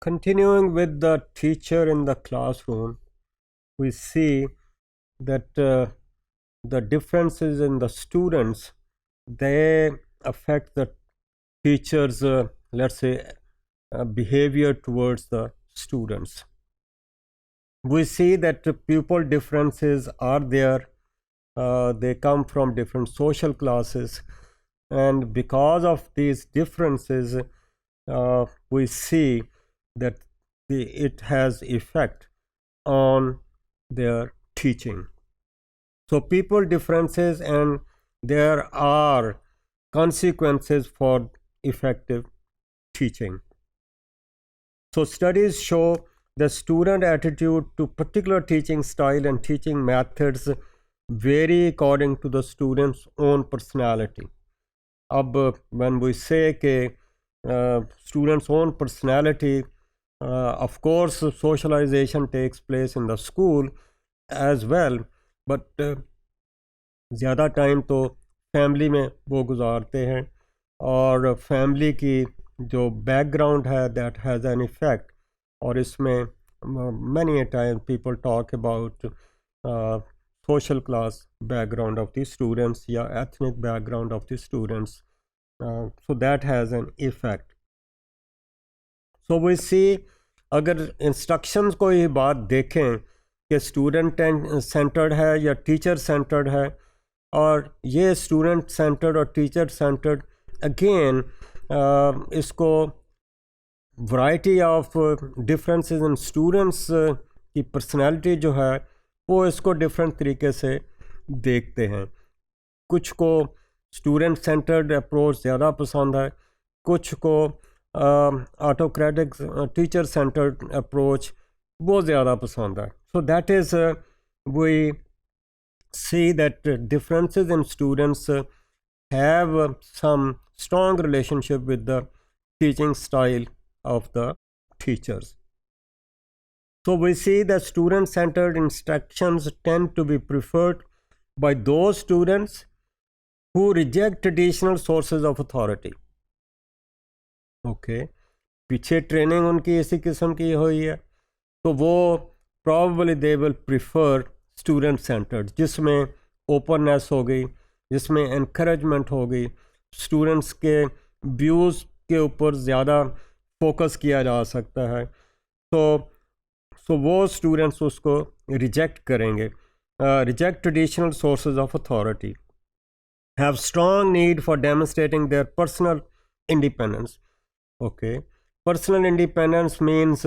Continuing with the teacher in the classroom, we see that the differences in the students, they affect the teachers, let's say, behavior towards the students. We see that the pupil differences are there. They come from different social classes, and because of these differences, we see that it has effect on their teaching. So people differences, and there are consequences for effective teaching. So studies show the student attitude to particular teaching style and teaching methods vary according to the student's own personality. अब when we say कि students' own personality, of course socialization takes place in the school as well, but ज़्यादा time तो family में वो गुजारते हैं, और family की जो बैकग्राउंड है दैट हैज़ एन इफ़ेक्ट. और इसमें many a time people talk about social class background of the students या ethnic background of the students, so that has an effect. So we see, अगर instructions को ये बात देखें कि स्टूडेंट सेंटर्ड है या टीचर सेंटर्ड है, और ये स्टूडेंट सेंटर्ड और टीचर सेंटर्ड अगेन इसको variety of differences in students की पर्सनालिटी जो है वो इसको डिफरेंट तरीके से देखते हैं. कुछ को स्टूडेंट सेंटर्ड अप्रोच ज़्यादा पसंद है, कुछ को ऑटोक्रेटिक टीचर सेंटर्ड अप्रोच वो ज़्यादा पसंद है. So that is we see that differences in students have some strong relationship with the teaching style of the teachers. So we see that student-centered instructions tend to be preferred by those students who reject traditional sources of authority. Okay, पीछे training उनकी इसी किस्म की हुई है, तो वो probably they will prefer student centred, जिसमें ओपननेस हो गई, जिसमें इनकरेजमेंट हो गई, स्टूडेंट्स के व्यूज़ के ऊपर ज़्यादा फोकस किया जा सकता है. तो वो स्टूडेंट्स उसको रिजेक्ट करेंगे. Reject traditional sources of authority, have strong need for demonstrating their personal independence. Okay, personal independence means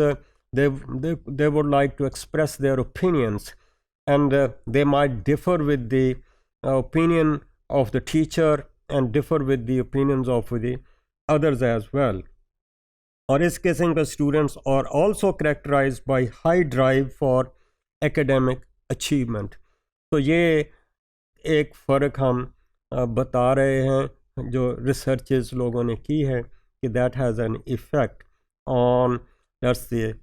they would like to express their opinions, and they might differ with the opinion of the teacher and differ with the opinions of the others as well. और इस किस्म के students are also characterized by high drive for academic achievement. तो ये एक फ़र्क हम बता रहे हैं जो रिसर्चेस लोगों ने की है कि that has an effect on, let's say,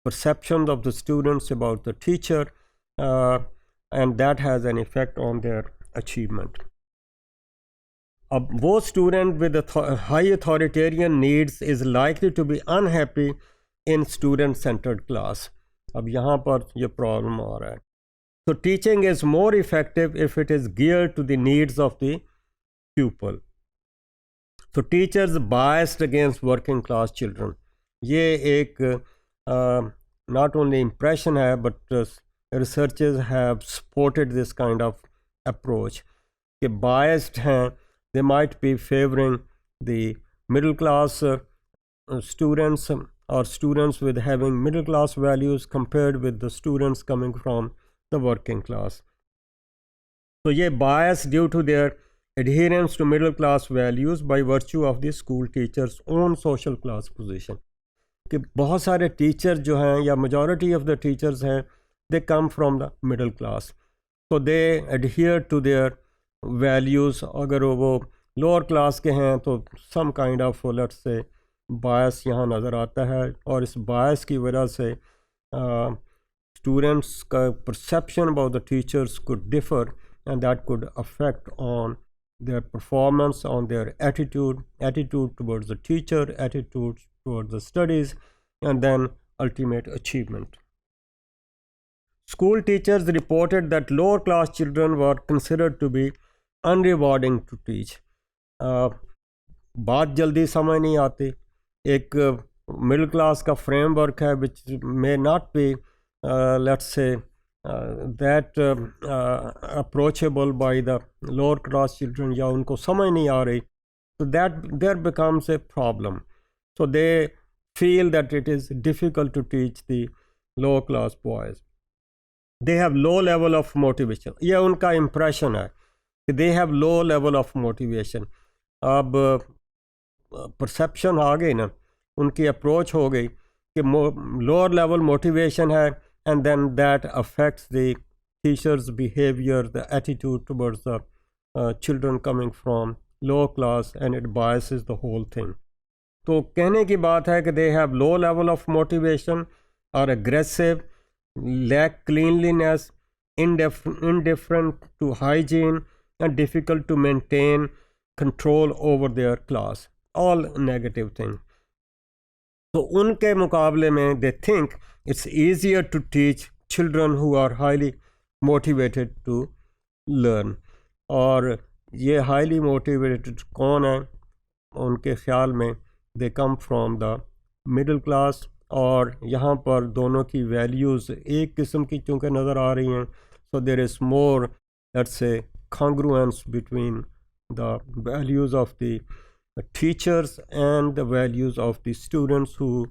perceptions of the students about the teacher, and that has an effect on their achievement. अब वो student with high authoritarian needs is likely to be unhappy in student-centered class. अब यहाँ पर ये problem आ रहा है. So teaching is more effective if it is geared to the needs of the pupil. So teachers biased against working class children. ये एक not only impression है, but researchers have supported this kind of approach कि biased हैं, they might be favoring the middle class students or students with having middle class values compared with the students coming from the working class. So ये bias due to their adherence to middle class values by virtue of the school teachers' own social class position. कि बहुत सारे teacher जो हैं या majority of the teachers हैं, they come from the middle class, so they adhere to their values. अगर वो lower class के हैं तो some kind of, let's say, bias यहाँ नज़र आता है, और इस bias की वजह से students का perception about the teachers could differ, and that could affect on their performance, on their attitude towards the teacher, attitude towards the studies, and then ultimate achievement. School teachers reported that lower class children were considered to be unrewarding to teach. बात जल्दी समझ नहीं आती. एक middle class का framework है which may not be let's say that approachable by the lower class children, या उनको समझ नहीं आ रही, so that there becomes a problem. So they feel that it is difficult to teach the low class boys. They have low level of motivation. ये उनका impression है कि they have low level of motivation. अब perception आ गई ना, उनकी approach हो गई कि lower level motivation है, and then that affects the teacher's behavior, the attitude towards the children coming from low class, and it biases the whole thing. तो कहने की बात है कि they have low level of motivation, are aggressive, lack cleanliness, indifferent to hygiene, and difficult to maintain control over their class. All negative things. तो उनके मुकाबले में they think it's easier to teach children who are highly motivated to learn. और ये highly motivated कौन है? उनके ख्याल में they come from the middle class, और यहाँ पर दोनों की वैल्यूज़ एक किस्म की चूँकि नज़र आ रही हैं, so there is more, let's say, congruence between the values of the teachers and the values of the students who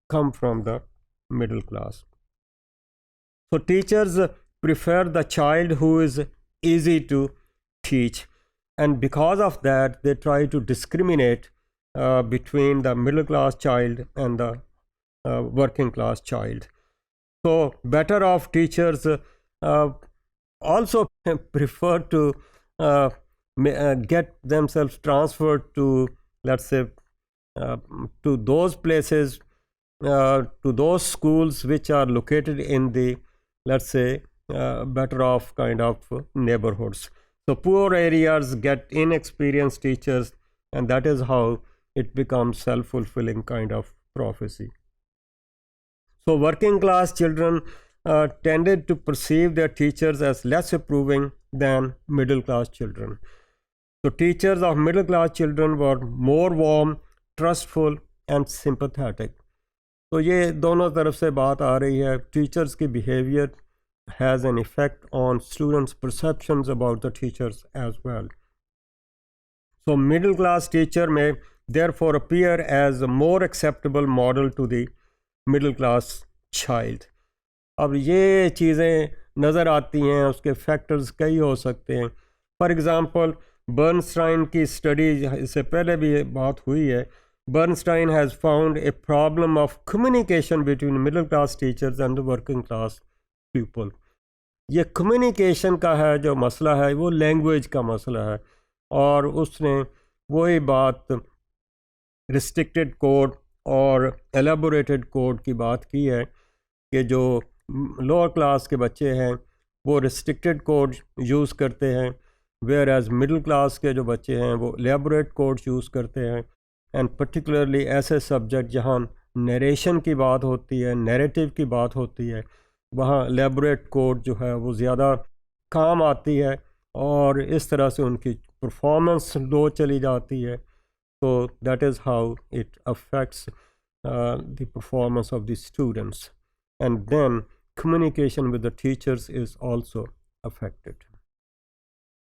come from the middle class. So teachers prefer the child who is easy to teach, and because of that they try to discriminate between the middle class child and the working class child. So better off teachers also prefer to get themselves transferred to, let's say, to those places, to those schools which are located in the, let's say, better off kind of neighborhoods. So poor areas get inexperienced teachers, and that is how it becomes self-fulfilling kind of prophecy. So working class children tended to perceive their teachers as less approving than middle class children. So teachers of middle class children were more warm, trustful and sympathetic. तो ये दोनों तरफ से बात आ रही है. Teachers की behavior has an effect on students' perceptions about the teachers as well. So middle class teacher may therefore appear as a more acceptable model to the middle class child. अब ये चीज़ें नज़र आती हैं, उसके फैक्टर्स कई हो सकते हैं. फॉर एग्ज़ाम्पल बर्नस्टाइन की स्टडी, इससे पहले भी ये बात हुई है, Bernstein has found a problem of communication between middle class teachers and the working class people. ये कम्युनिकेशन का है जो मसला है, वो लैंग्वेज का मसला है, और उसने वही बात रिस्ट्रिक्टेड कोड और एलेबोरेटेड कोड की बात की है कि जो लोअर क्लास के बच्चे हैं वो रिस्ट्रिक्टेड कोड यूज़ करते हैं, वेयर एज मिडिल क्लास के जो बच्चे हैं वो एलेबोरेट कोड यूज़ करते हैं. एंड पर्टिकुलरली ऐसे सब्जेक्ट जहाँ नरेशन की बात होती है, नैरेटिव की बात होती है, वहाँ एलेबोरेट कोड जो है वो ज़्यादा काम आती है, और इस तरह से उनकी परफॉर्मेंस लो चली जाती है. So that is how it affects the performance of the students, and then communication with the teachers is also affected.